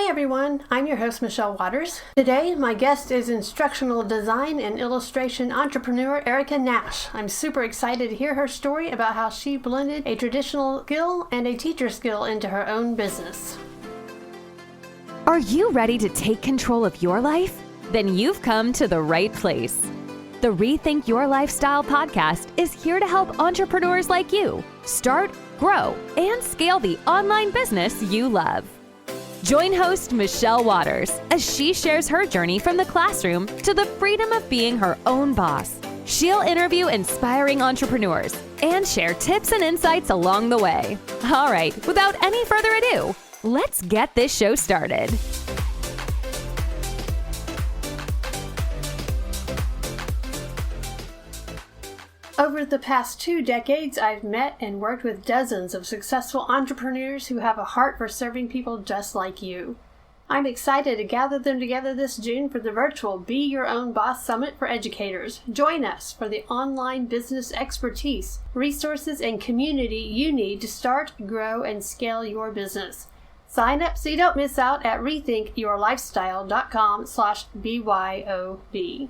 Hey everyone, I'm your host Michelle Waters. Today my guest is instructional design and illustration entrepreneur Erica Nash. I'm super excited to hear her story about how she blended a traditional skill and a teacher skill into her own business. Are you ready to take control of your life? Then you've come to the right place. The Rethink Your Lifestyle podcast is here to help entrepreneurs like you start, grow, and scale the online business you love. Join host Michelle Waters as she shares her journey from the classroom to the freedom of being her own boss. She'll interview inspiring entrepreneurs and share tips and insights along the way. All right, without any further ado, let's get this show started. Over the past 2 decades, I've met and worked with dozens of successful entrepreneurs who have a heart for serving people just like you. I'm excited to gather them together this June for the virtual Be Your Own Boss Summit for Educators. Join us for the online business expertise, resources, and community you need to start, grow, and scale your business. Sign up so you don't miss out at rethinkyourlifestyle.com/BYOB.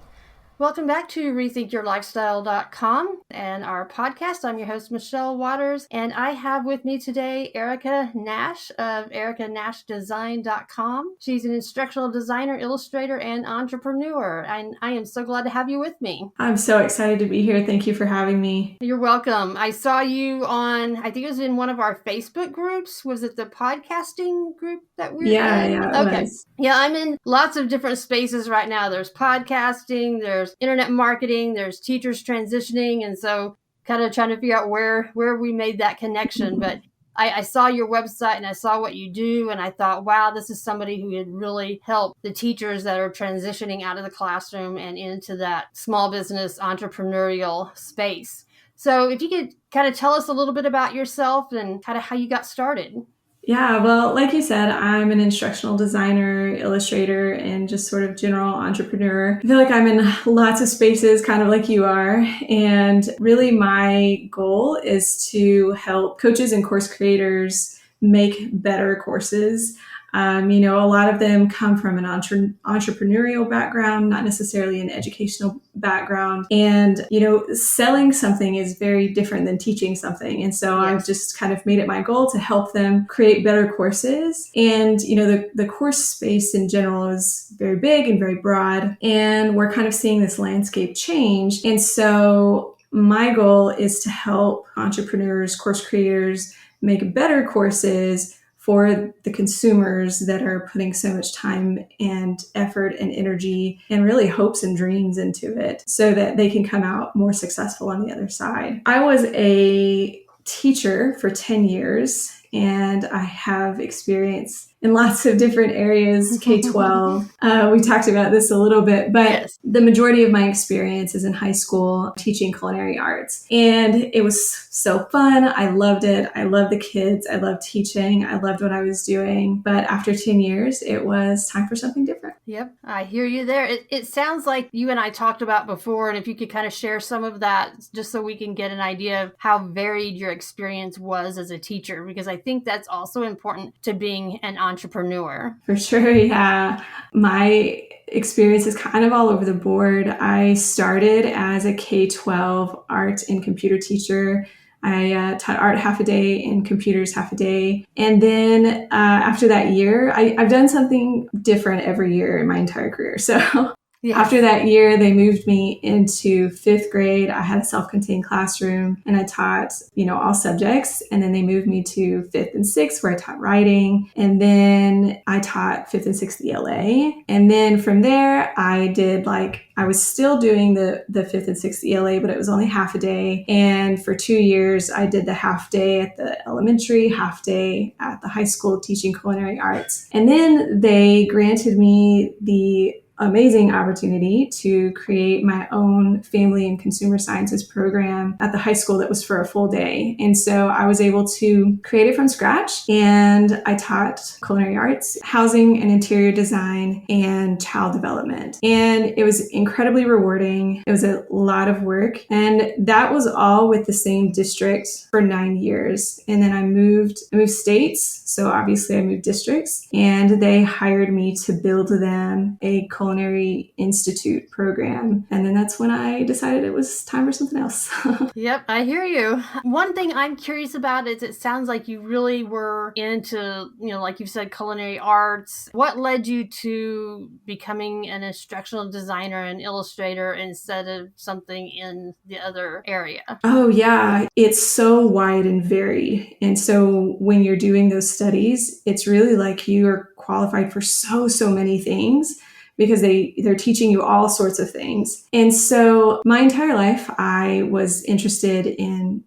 Welcome back to rethinkyourlifestyle.com and our podcast. I'm your host, Michelle Waters, and I have with me today Erica Nash of ericanashdesign.com. She's an instructional designer, illustrator, and entrepreneur, and I am so glad to have you with me. I'm so excited to be here. Thank you for having me. You're welcome. I saw you on, I think it was in one of our Facebook groups. Was it the podcasting group that we're in? Yeah, okay. Was. Yeah, I'm in lots of different spaces right now. There's podcasting, there's internet marketing, there's teachers transitioning, and so kind of trying to figure out where we made that connection. But I saw your website and I saw what you do, and I thought, wow, this is somebody who would really help the teachers that are transitioning out of the classroom and into that small business entrepreneurial space. So if you could kind of tell us a little bit about yourself and kind of how you got started. Yeah, well, like you said, I'm an instructional designer, illustrator, and just sort of general entrepreneur. I feel like I'm in lots of spaces, kind of like you are. And really my goal is to help coaches and course creators make better courses. A lot of them come from an entrepreneurial background, not necessarily an educational background. And, selling something is very different than teaching something. And so I've just kind of made it my goal to help them create better courses. And, the course space in general is very big and very broad. And we're kind of seeing this landscape change. And so my goal is to help entrepreneurs, course creators make better courses for the consumers that are putting so much time and effort and energy and really hopes and dreams into it so that they can come out more successful on the other side. I was a teacher for 10 years and I have experience in lots of different areas, K-12. We talked about this a little bit, but The majority of my experience is in high school teaching culinary arts. And it was so fun. I loved it. I loved the kids. I loved teaching. I loved what I was doing. But after 10 years, it was time for something different. Yep, I hear you there. It sounds like you and I talked about before, and if you could kind of share some of that just so we can get an idea of how varied your experience was as a teacher, because I think that's also important to being an entrepreneur. For sure, yeah. My experience is kind of all over the board. I started as a K-12 art and computer teacher. I taught art half a day and computers half a day. And then after that year, I've done something different every year in my entire career. So after that year, they moved me into 5th grade. I had a self-contained classroom and I taught, all subjects. And then they moved me to 5th and 6th where I taught writing. And then I taught 5th and 6th ELA. And then from there, I did I was still doing the 5th and 6th ELA, but it was only half a day. And for 2 years, I did the half day at the elementary, half day at the high school teaching culinary arts. And then they granted me the amazing opportunity to create my own family and consumer sciences program at the high school that was for a full day. And so I was able to create it from scratch, and I taught culinary arts, housing and interior design, and child development. And it was incredibly rewarding. It was a lot of work, and that was all with the same district for 9 years. And then I moved states. So obviously I moved districts, and they hired me to build them a culinary institute program. And then that's when I decided it was time for something else. Yep, I hear you. One thing I'm curious about is it sounds like you really were into, like you said, culinary arts. What led you to becoming an instructional designer and illustrator instead of something in the other area? Oh, yeah. It's so wide and varied. And so when you're doing those studies, it's really like you are qualified for so many things, because they're teaching you all sorts of things. And so my entire life, I was interested in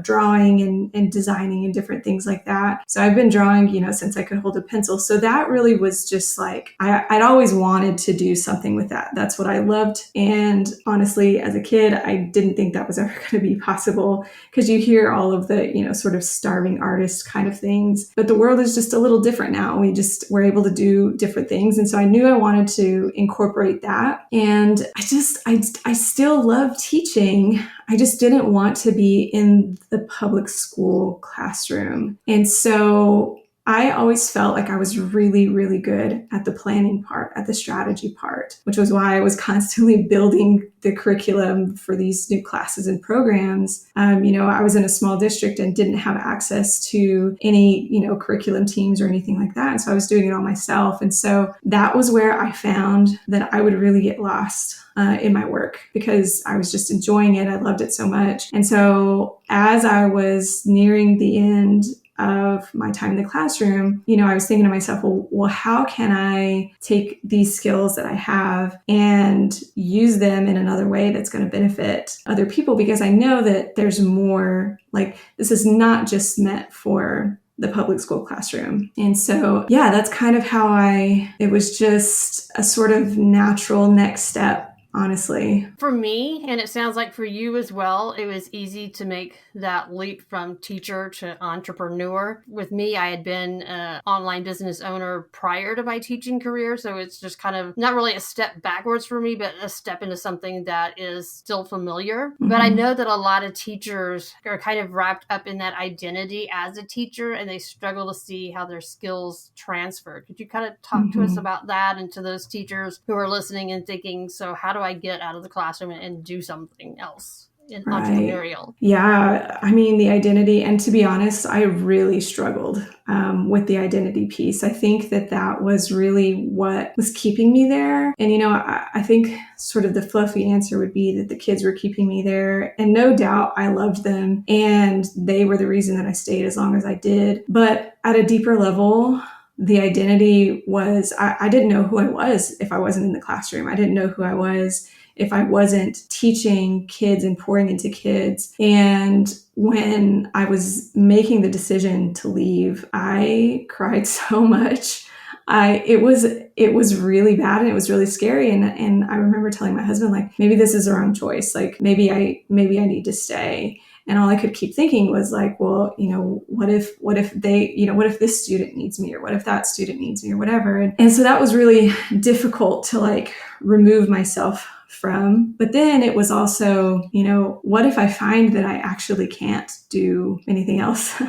drawing and designing and different things like that. So I've been drawing, since I could hold a pencil. So that really was just like, I'd always wanted to do something with that. That's what I loved. And honestly, as a kid, I didn't think that was ever going to be possible, because you hear all of the, sort of starving artist kind of things. But the world is just a little different now. We're able to do different things. And so I knew I wanted to incorporate that. And I still love teaching. I just didn't want to be in the public school classroom. And so I always felt like I was really, really good at the planning part, at the strategy part, which was why I was constantly building the curriculum for these new classes and programs. I was in a small district and didn't have access to any, curriculum teams or anything like that. And so I was doing it all myself. And so that was where I found that I would really get lost in my work, because I was just enjoying it. I loved it so much. And so as I was nearing the end of my time in the classroom, I was thinking to myself, well, how can I take these skills that I have and use them in another way that's going to benefit other people? Because I know that there's more, like, this is not just meant for the public school classroom. And so, yeah, that's kind of how it was just a sort of natural next step, honestly. For me, and it sounds like for you as well, it was easy to make that leap from teacher to entrepreneur. With me, I had been an online business owner prior to my teaching career. So it's just kind of not really a step backwards for me, but a step into something that is still familiar. Mm-hmm. But I know that a lot of teachers are kind of wrapped up in that identity as a teacher, and they struggle to see how their skills transfer. Could you kind of talk to us about that, and to those teachers who are listening and thinking, so how do I get out of the classroom and do something else in entrepreneurial? Yeah, I mean, the identity, and to be honest, I really struggled with the identity piece. I think that was really what was keeping me there. And, I think sort of the fluffy answer would be that the kids were keeping me there. And no doubt I loved them, and they were the reason that I stayed as long as I did. But at a deeper level, the identity was, I didn't know who I was if I wasn't in the classroom. I didn't know who I was if I wasn't teaching kids and pouring into kids. And when I was making the decision to leave, I cried so much. It was really bad, and it was really scary. And I remember telling my husband, like, maybe this is the wrong choice. Like, maybe I need to stay. And all I could keep thinking was like, well, what if this student needs me, or what if that student needs me, or whatever. And so that was really difficult to like remove myself from. But then it was also, what if I find that I actually can't do anything else?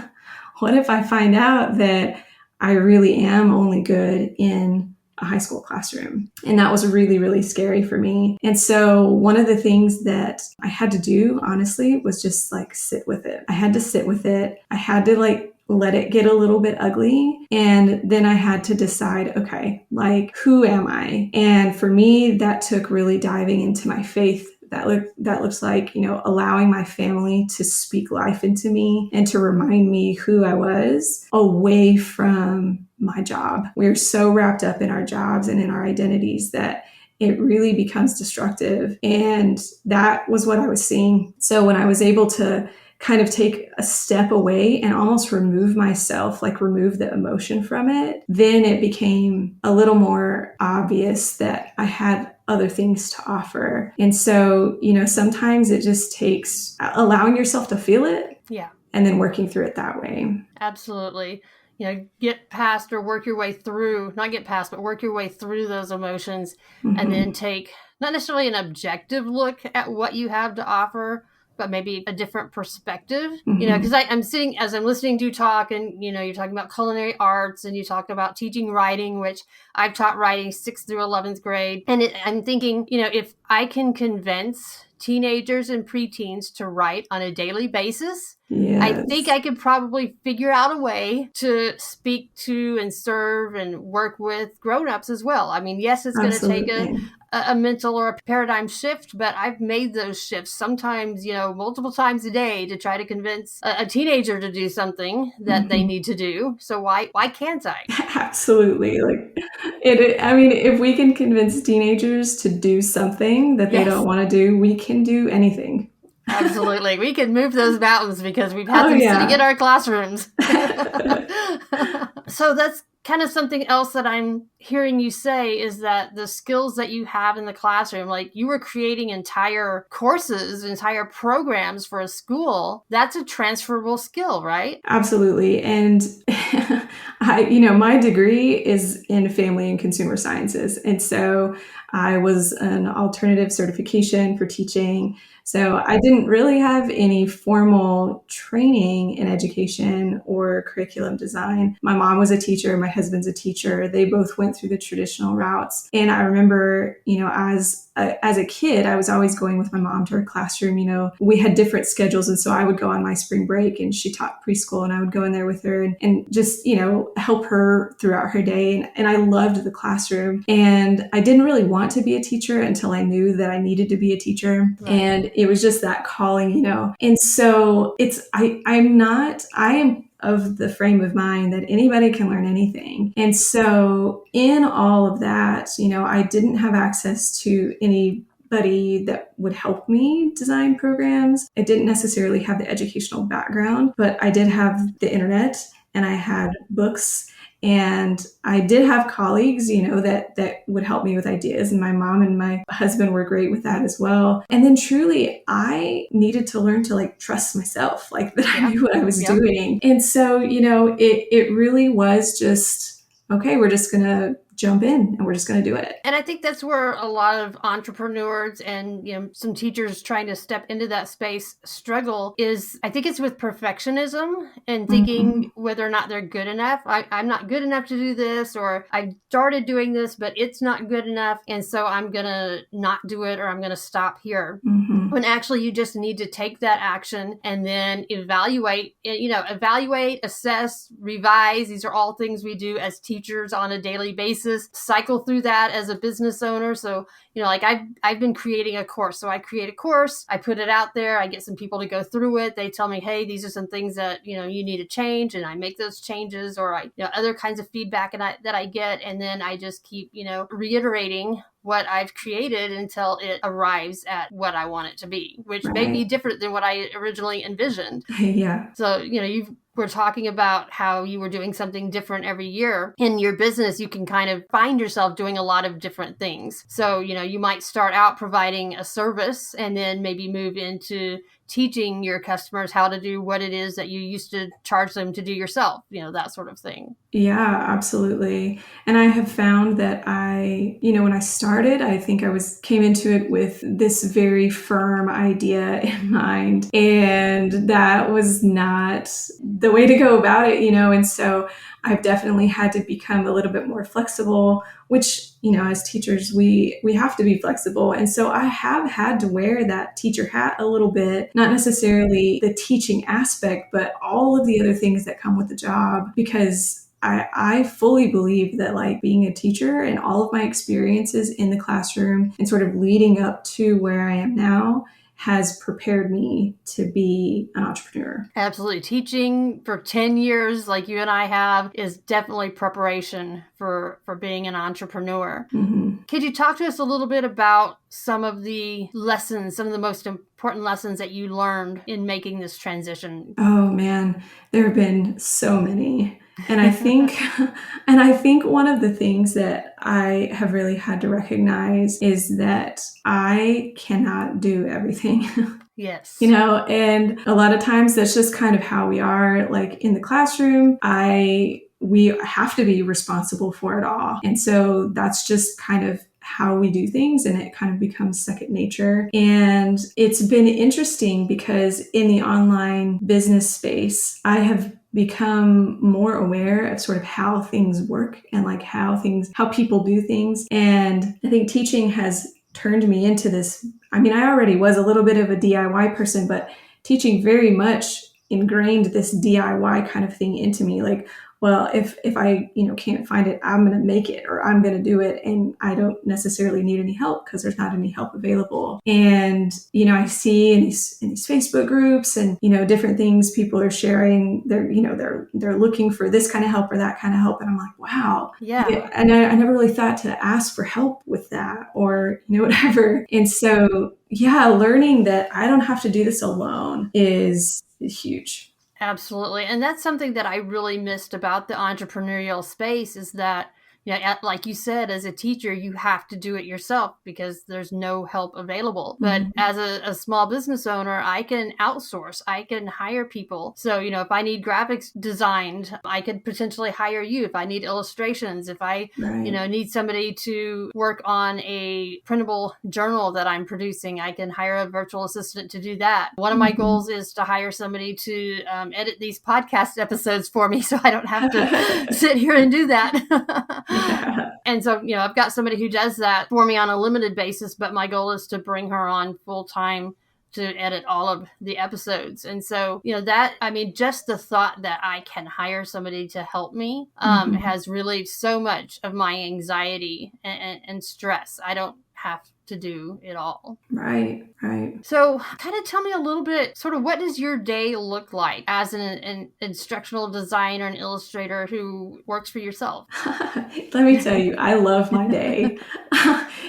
What if I find out that I really am only good in a high school classroom? And that was really, really scary for me. And so one of the things that I had to do, honestly, was just like sit with it. I had to sit with it. I had to like let it get a little bit ugly. And then I had to decide, okay, like, who am I? And for me, that took really diving into my faith. That looks like, allowing my family to speak life into me and to remind me who I was away from my job. We're so wrapped up in our jobs and in our identities that it really becomes destructive. And that was what I was seeing. So when I was able to kind of take a step away and almost remove myself, like remove the emotion from it, then it became a little more obvious that I had other things to offer. And so, sometimes it just takes allowing yourself to feel it. Yeah. And then working through it that way. Absolutely. Get past or work your way through, not get past, but work your way through those emotions and then take not necessarily an objective look at what you have to offer, but maybe a different perspective, because I'm sitting as I'm listening to you talk and, you're talking about culinary arts and you talk about teaching writing, which I've taught writing 6th through 11th grade. And I'm thinking, if I can convince teenagers and preteens to write on a daily basis, yes. I think I could probably figure out a way to speak to and serve and work with grownups as well. I mean, yes, it's going to take a mental or a paradigm shift, but I've made those shifts sometimes, multiple times a day to try to convince a teenager to do something that they need to do. So why can't I? Absolutely. If we can convince teenagers to do something that they don't want to do, we can do anything. Absolutely. We can move those mountains because we've had them sitting in our classrooms. So that's kind of something else that I'm hearing you say is that the skills that you have in the classroom, like you were creating entire courses, entire programs for a school, that's a transferable skill, right? Absolutely. And my degree is in family and consumer sciences. And so I was an alternative certification for teaching. So I didn't really have any formal training in education or curriculum design. My mom was a teacher. My husband's a teacher. They both went through the traditional routes. And I remember, as a kid, I was always going with my mom to her classroom. We had different schedules. And so I would go on my spring break and she taught preschool and I would go in there with her and just, help her throughout her day. And I loved the classroom. And I didn't really want to be a teacher until I knew that I needed to be a teacher. Right. And it was just that calling, And so I am of the frame of mind that anybody can learn anything. And so in all of that, I didn't have access to anybody that would help me design programs. I didn't necessarily have the educational background, but I did have the internet and I had books. And I did have colleagues, that would help me with ideas. And my mom and my husband were great with that as well. And then truly, I needed to learn to trust myself, that I knew what I was doing. And so, it really was just, okay, we're just going to jump in and we're just going to do it. And I think that's where a lot of entrepreneurs and some teachers trying to step into that space struggle is, I think it's with perfectionism and thinking whether or not they're good enough. I'm not good enough to do this, or I started doing this, but it's not good enough. And so I'm going to not do it, or I'm going to stop here. When actually you just need to take that action and then evaluate, assess, revise. These are all things we do as teachers on a daily basis. Cycle through that as a business owner. So, I've been creating a course. So I create a course, I put it out there, I get some people to go through it. They tell me, hey, these are some things that, you need to change. And I make those changes, or other kinds of feedback that I get. And then I just keep, reiterating what I've created until it arrives at what I want it to be, which may be different than what I originally envisioned. Yeah. So, we're talking about how you were doing something different every year. In your business, you can kind of find yourself doing a lot of different things. So, you might start out providing a service and then maybe move into teaching your customers how to do what it is that you used to charge them to do yourself, that sort of thing. Yeah, absolutely. And I have found that when I started, I think I came into it with this very firm idea in mind, and that was not the way to go about it, and so I've definitely had to become a little bit more flexible, which, as teachers, we have to be flexible. And so I have had to wear that teacher hat a little bit, not necessarily the teaching aspect, but all of the other things that come with the job, because I fully believe that being a teacher and all of my experiences in the classroom and sort of leading up to where I am now has prepared me to be an entrepreneur. Absolutely. Teaching for 10 years like you and I have is definitely preparation for being an entrepreneur. Could you talk to us a little bit about some of the lessons, some of the most important lessons that you learned in making this transition? Oh man, there have been so many. And I think one of the things that I have really had to recognize is that I cannot do everything. Yes. And a lot of times that's just kind of how we are. Like in the classroom, we have to be responsible for it all. And so that's just kind of how we do things, and it kind of becomes second nature. And it's been interesting because in the online business space, I have become more aware of sort of how things work and like how people do things. And I think teaching has turned me into this. I mean, I already was a little bit of a DIY person, but teaching very much ingrained this DIY kind of thing into me. Like, well, if I, can't find it, I'm going to make it, or I'm going to do it. And I don't necessarily need any help because there's not any help available. And, I see in these Facebook groups and, different things people are sharing, they're looking for this kind of help or that kind of help. And I'm like, wow. Yeah. And I never really thought to ask for help with that or, whatever. And so, learning that I don't have to do this alone is huge. Absolutely. And that's something that I really missed about the entrepreneurial space is that, like you said, as a teacher, you have to do it yourself because there's no help available. But as a small business owner, I can outsource, I can hire people. So, if I need graphics designed, I could potentially hire you. If I need illustrations, if I, need somebody to work on a printable journal that I'm producing, I can hire a virtual assistant to do that. One of my goals is to hire somebody to edit these podcast episodes for me so I don't have to sit here and do that. Yeah. And so, I've got somebody who does that for me on a limited basis, but my goal is to bring her on full time to edit all of the episodes. And so, just the thought that I can hire somebody to help me has relieved so much of my anxiety and stress. I don't have to do it all. Right. So kind of tell me a little bit, sort of what does your day look like as an instructional designer and illustrator who works for yourself? Let me tell you, I love my day.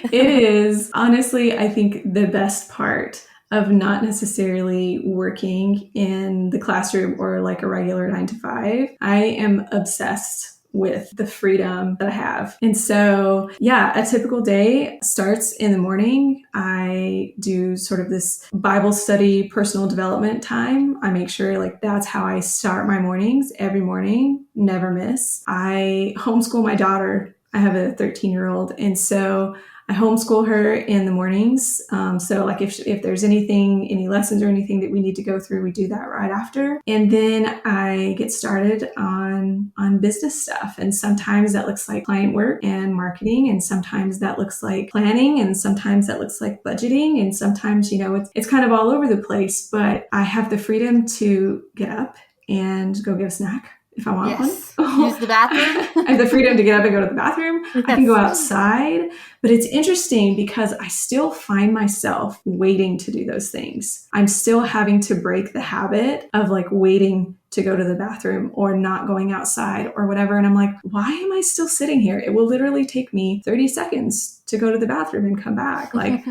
It is honestly, I think, the best part of not necessarily working in the classroom or like a regular 9 to 5. I am obsessed with the freedom that I have. And so, a typical day starts in the morning. I do sort of this Bible study, personal development time. I make sure like that's how I start my mornings every morning, never miss. I homeschool my daughter. I have a 13-year-old. And so I homeschool her in the mornings. So like if there's any lessons or anything that we need to go through, we do that right after. And then I get started on business stuff. And sometimes that looks like client work and marketing. And sometimes that looks like planning. And sometimes that looks like budgeting. And sometimes, it's kind of all over the place, but I have the freedom to get up and go get a snack if I want one. Use the bathroom. I have the freedom to get up and go to the bathroom. Yes. I can go outside. But it's interesting because I still find myself waiting to do those things. I'm still having to break the habit of like waiting to go to the bathroom or not going outside or whatever. And I'm like, why am I still sitting here? It will literally take me 30 seconds to go to the bathroom and come back. Like,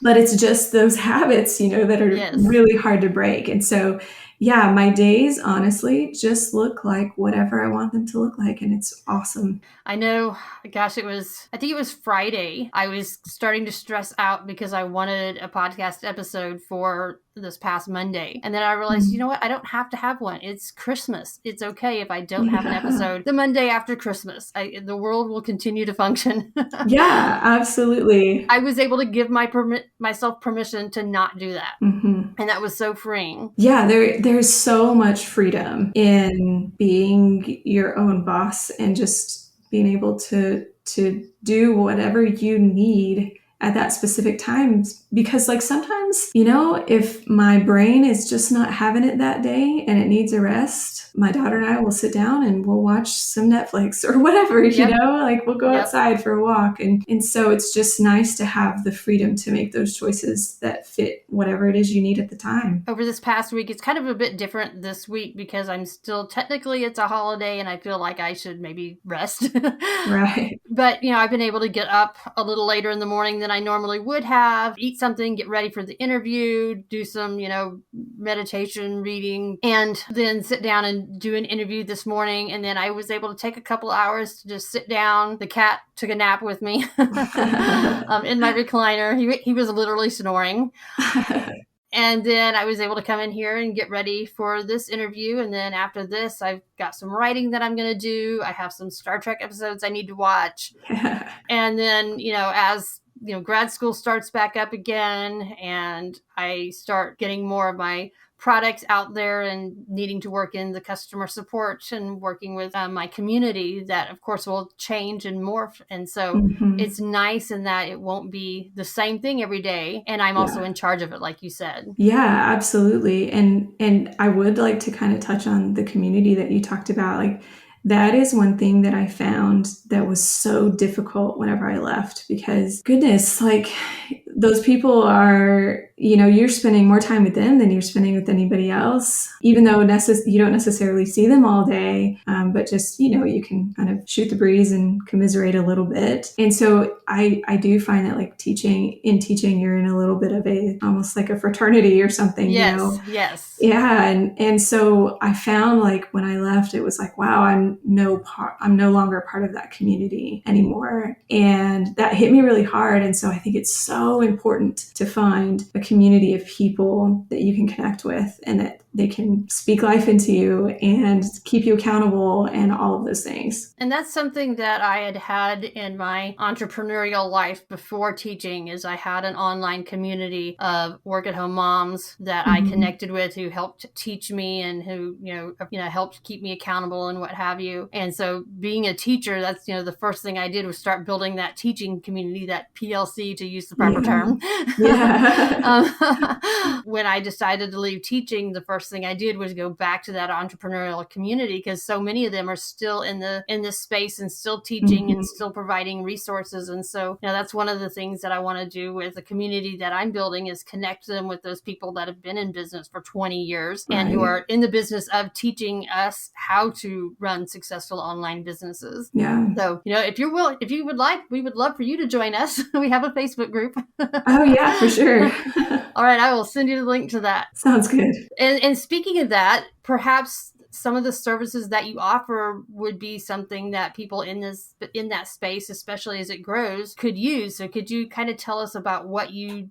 but it's just those habits, that are really hard to break. And so, my days honestly just look like whatever I want them to look like. And it's awesome. I know, gosh, I think it was Friday. I was starting to stress out because I wanted a podcast episode for this past Monday. And then I realized, you know what? I don't have to have one. It's Christmas. It's okay if I don't have an episode the Monday after Christmas. The world will continue to function. Yeah, absolutely. I was able to give myself permission to not do that. And that was so freeing. Yeah, there's so much freedom in being your own boss and just being able to do whatever you need at that specific time. Because like sometimes, if my brain is just not having it that day and it needs a rest, my daughter and I will sit down and we'll watch some Netflix or whatever, like we'll go outside for a walk. And so it's just nice to have the freedom to make those choices that fit whatever it is you need at the time. Over this past week, it's kind of a bit different this week because I'm still technically it's a holiday and I feel like I should maybe rest. Right. But, I've been able to get up a little later in the morning than than I normally would have, eat something, get ready for the interview, do some, meditation, reading, and then sit down and do an interview this morning. And then I was able to take a couple hours to just sit down. The cat took a nap with me in my recliner. He was literally snoring. And then I was able to come in here and get ready for this interview. And then after this, I've got some writing that I'm going to do. I have some Star Trek episodes I need to watch. And then, as grad school starts back up again and I start getting more of my products out there and needing to work in the customer support and working with my community, that of course will change and morph. And so it's nice in that it won't be the same thing every day. And I'm also in charge of it, like you said. Yeah, absolutely. And I would like to kind of touch on the community that you talked about. Like, that is one thing that I found that was so difficult whenever I left, because goodness, like, those people are, you're spending more time with them than you're spending with anybody else, even though you don't necessarily see them all day. But just, you can kind of shoot the breeze and commiserate a little bit. And so I do find that, like, teaching, you're in a little bit of almost like a fraternity or something. Yes. Yeah. And so I found, like, when I left, it was like, wow, I'm no longer part of that community anymore. And that hit me really hard. And so I think it's so important to find a community of people that you can connect with and that they can speak life into you and keep you accountable and all of those things. And that's something that I had in my entrepreneurial life before teaching, is I had an online community of work-at-home moms that I connected with, who helped teach me and who, helped keep me accountable and what have you. And so being a teacher, that's, the first thing I did was start building that teaching community, that PLC, to use the proper term. When I decided to leave teaching, the first thing I did was go back to that entrepreneurial community, because so many of them are still in this space and still teaching and still providing resources. And so, that's one of the things that I want to do with the community that I'm building, is connect them with those people that have been in business for 20 years and who are in the business of teaching us how to run successful online businesses. Yeah. So, if you would like, we would love for you to join us. We have a Facebook group. Oh yeah, for sure. All right. I will send you the link to that. Sounds good. And speaking of that, perhaps some of the services that you offer would be something that people in that space, especially as it grows, could use. So could you kind of tell us about what you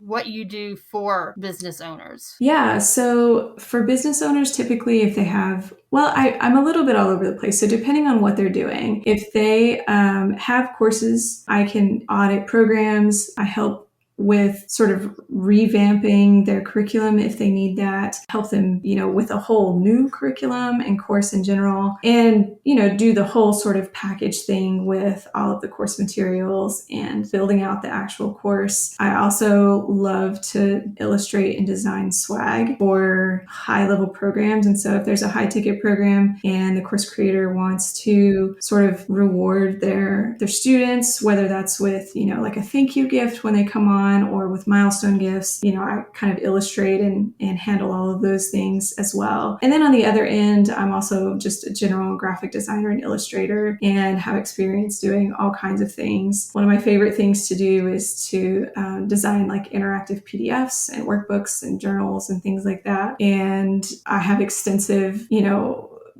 do for business owners? Yeah. So for business owners, typically, if they have, I'm a little bit all over the place. So depending on what they're doing, if they have courses, I can audit programs. I help with sort of revamping their curriculum if they need that, help them, with a whole new curriculum and course in general, and, do the whole sort of package thing with all of the course materials and building out the actual course. I also love to illustrate and design swag for high-level programs. And so if there's a high-ticket program and the course creator wants to sort of reward their students, whether that's with, like a thank you gift when they come on, or with milestone gifts, I kind of illustrate and handle all of those things as well. And then on the other end, I'm also just a general graphic designer and illustrator and have experience doing all kinds of things. One of my favorite things to do is to design like interactive PDFs and workbooks and journals and things like that. And I have extensive,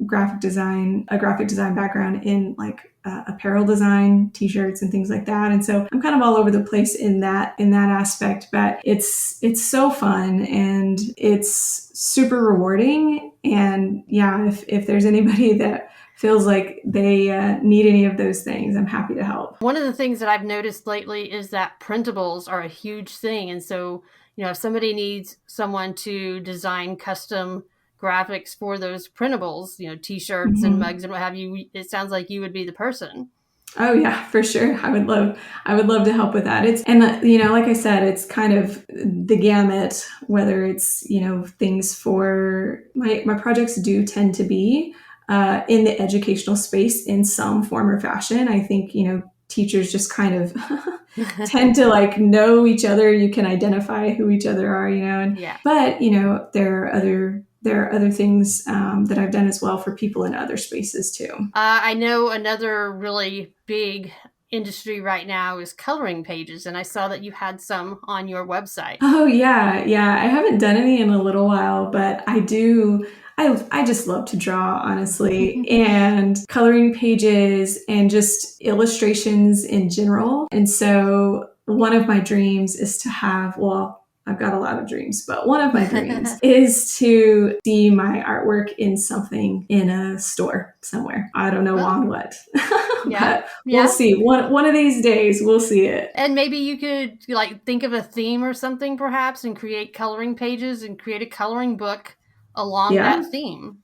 graphic design background in like apparel design, t-shirts and things like that. And so I'm kind of all over the place in that aspect, but it's so fun and it's super rewarding. And yeah, if there's anybody that feels like they need any of those things, I'm happy to help. One of the things that I've noticed lately is that printables are a huge thing. And so, if somebody needs someone to design custom graphics for those printables, t-shirts and mugs and what have you, it sounds like you would be the person. Oh yeah, for sure. I would love to help with that. Like I said, it's kind of the gamut, whether it's, things for my projects do tend to be in the educational space in some form or fashion. I think, teachers just kind of tend to like know each other. You can identify who each other are, but there are other things that I've done as well for people in other spaces too. I know another really big industry right now is coloring pages. And I saw that you had some on your website. Oh, yeah. Yeah. I haven't done any in a little while, but I do. I just love to draw, honestly, and coloring pages and just illustrations in general. And so one of my dreams is to have, well, I've got a lot of dreams, but one of my dreams is to see my artwork in something in a store somewhere. I don't know on what, but we'll see. One of these days, we'll see it. And maybe you could like think of a theme or something perhaps and create coloring pages and create a coloring book along that theme.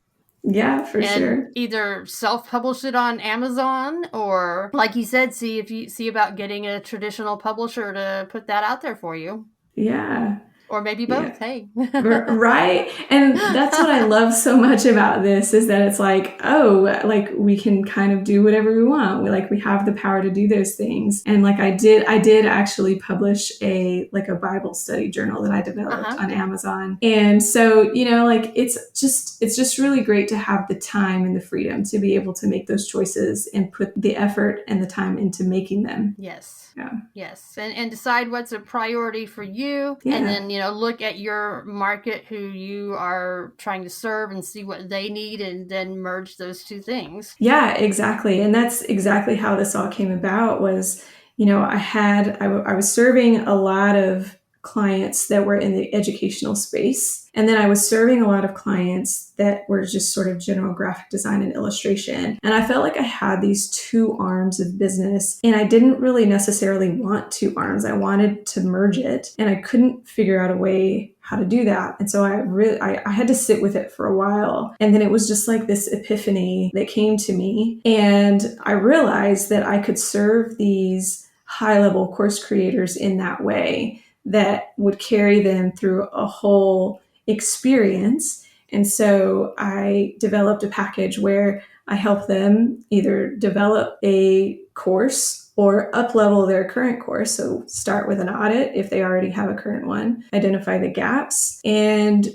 Yeah, for sure. Either self-publish it on Amazon or, like you said, see about getting a traditional publisher to put that out there for you. Yeah. Or maybe both. Hey. Right. And that's what I love so much about this is that it's like, oh, like we can kind of do whatever we want. We have the power to do those things. And like I did actually publish a Bible study journal that I developed on Amazon. And so, like it's just really great to have the time and the freedom to be able to make those choices and put the effort and the time into making them. Yes. Yeah. Yes. And decide what's a priority for you. Yeah. And then, look at your market who you are trying to serve and see what they need and then merge those two things. Yeah, exactly. And that's exactly how this all came about was, I was serving a lot of clients that were in the educational space. And then I was serving a lot of clients that were just sort of general graphic design and illustration. And I felt like I had these two arms of business and I didn't really necessarily want two arms. I wanted to merge it and I couldn't figure out a way how to do that. And so I had to sit with it for a while. And then it was just like this epiphany that came to me. And I realized that I could serve these high-level course creators in that way that would carry them through a whole experience. And so I developed a package where I help them either develop a course or up-level their current course. So start with an audit if they already have a current one, identify the gaps, and,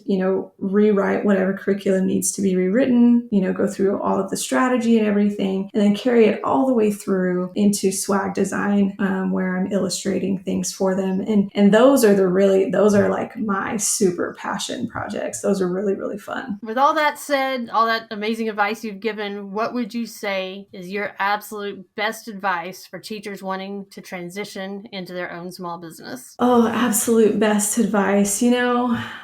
rewrite whatever curriculum needs to be rewritten, go through all of the strategy and everything, and then carry it all the way through into swag design, where I'm illustrating things for them. And those are like my super passion projects. Those are really, really fun. With all that said, all that amazing advice you've given, what would you say is your absolute best advice for teachers wanting to transition into their own small business? Oh, absolute best advice.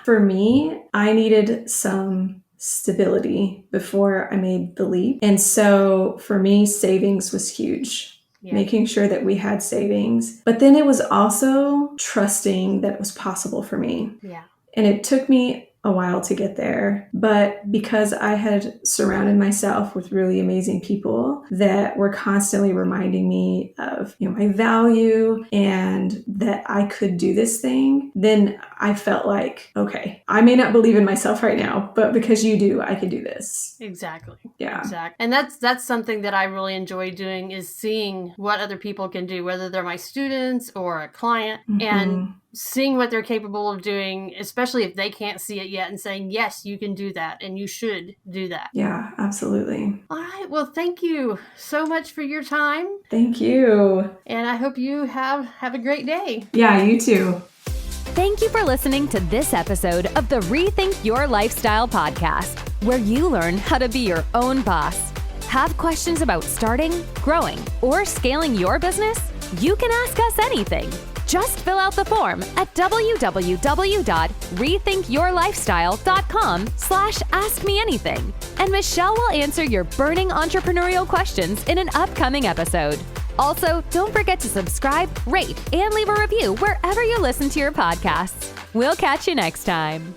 For me, I needed some stability before I made the leap. And so for me, savings was huge. Yeah. Making sure that we had savings. But then it was also trusting that it was possible for me. Yeah. And it took me a while to get there. But because I had surrounded myself with really amazing people that were constantly reminding me of, my value and that I could do this thing, then I felt like, okay, I may not believe in myself right now, but because you do, I can do this. Exactly. Yeah. Exactly. And that's something that I really enjoy doing is seeing what other people can do, whether they're my students or a client, and seeing what they're capable of doing, especially if they can't see it yet, and saying, yes, you can do that and you should do that. Yeah, absolutely. All right. Well, thank you so much for your time. Thank you. And I hope you have a great day. Yeah, you too. Thank you for listening to this episode of the Rethink Your Lifestyle podcast, where you learn how to be your own boss. Have questions about starting, growing, or scaling your business? You can ask us anything. Just fill out the form at www.rethinkyourlifestyle.com/askmeanything. And Michelle will answer your burning entrepreneurial questions in an upcoming episode. Also, don't forget to subscribe, rate, and leave a review wherever you listen to your podcasts. We'll catch you next time.